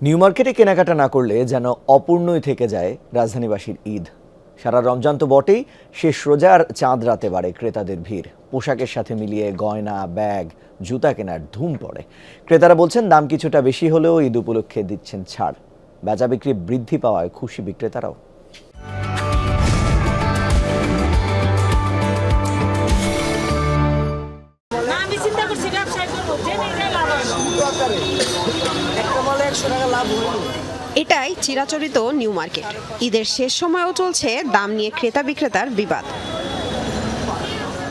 New মার্কেটে কেনাকাটা না করলে যেন অপূর্ণই থেকে যায় রাজধানীবাসীর ঈদ। সারা রমজান তো বটেই, শেষ রোজার চাঁদ রাতে বাড়ে ক্রেতাদের ভিড়। পোশাকের সাথে মিলিয়ে গয়না, ব্যাগ, জুতা কেনার ধুম পড়ে। ক্রেতারা বলছেন দাম কিছুটা বেশি হলেও ঈদ উপলক্ষে দিচ্ছেন ছাড়। বেচা বিক্রি বৃদ্ধি পাওয়ায় খুশি বিক্রেতারাও। এটাই চিরাচরিত নিউ মার্কেট। ঈদের শেষ সময়েও চলছে দাম নিয়ে ক্রেতা বিক্রেতার বিবাদ।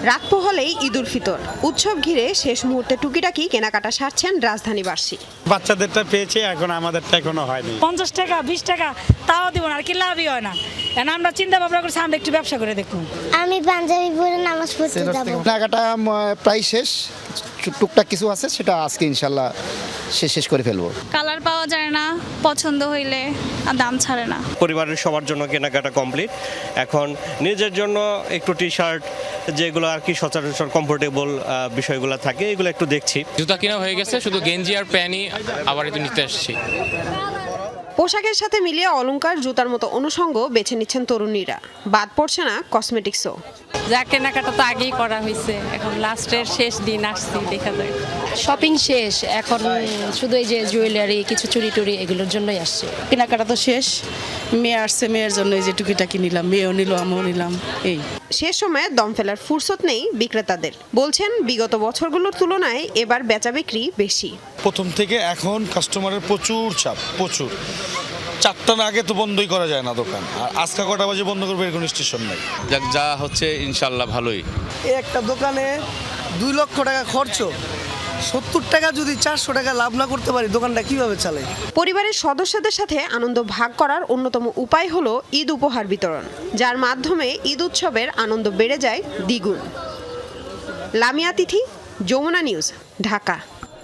রাত পোহালেই ঈদ উল ফিতর উৎসব ঘিরে শেষ মুহূর্তে টুকিটাকি কেনাকাটা সারছেন রাজধানীবাসী। বাচ্চাদেরটা পেয়েছে, এখন আমাদেরটা এখনো হয়নি। 50 টাকা 20 টাকা তাও দিব না, আর কি লাভই হয় না। আমরা চিন্তা ভাবনা করছি আমরা একটু ব্যবসা করে দেখব। আমি পাঞ্জাবি পরে নামাজ পড়তে যাব। কেনাকাটা প্রায় শেষ, টুকটাক কিছু আছে, সেটা আজকে ইনশাল্লাহ শেষ করে ফেলবো। কালার পাওয়া যায় না, পছন্দ হইলে আর দাম ছাড়ে না। পরিবারের সবার জন্য কেনাকাটা কমপ্লিট। এখন নিজের জন্য একটু টি শার্ট, যেগুলো আর কি সচরাচর কমফোর্টেবল বিষয়গুলো থাকে, এগুলো একটু দেখছি। জুতা কেনা হয়ে গেছে, শুধু গেঞ্জি আর প্যান্টই আবার একটু নিতে আসছি। পোশাকের সাথে মিলিয়ে অলংকার, জুতার মতো অনুষঙ্গ বেছে নিচ্ছেন তরুণীরা। বাদ পড়ছে না কসমেটিক্সও। যা কেনাকাটা তো আগেই করা হয়েছে, এখন লাস্টের শেষ দিন আসছি, দেখা যায়। শপিং শেষ, এখন শুধু এই যে জুয়েলারি, কিছু চুরি টুরি, এগুলোর জন্যই আসছে। কেনাকাটা তো শেষ, মেয়ে আসছে, মেয়ের জন্য এই যে টুকিটাকি নিলাম, মেয়েও নিল, আমিও নিলাম। এই শেষ সময়ে দম ফেলার ফুরসত নেই বিক্রেতাদের। বলছেন বিগত বছরগুলোর তুলনায় এবার বেচা বিক্রি বেশি। প্রথম থেকে এখন কাস্টমারের প্রচুর চাপ, প্রচুর। 4টার আগে তো বন্ধই করা যায় না দোকান, আর আজকে কটা বাজে বন্ধ করবে এর কোনো স্টেশন নাই। যা হচ্ছে ইনশাল্লাহ ভালোই। একটা দোকানে 2 লক্ষ টাকা খরচ, 70 টাকা যদি 400 টাকা লাভ না করতে পারি, দোকানটা কিভাবে চালাই? পরিবারের সদস্যদের সাথে আনন্দ ভাগ করার অন্যতম উপায় হলো ঈদ উপহার বিতরণ, যার মাধ্যমে ঈদ উৎসবের আনন্দ বেড়ে যায় দ্বিগুণ। লামিয়া তিথি, যমুনা নিউজ, ঢাকা।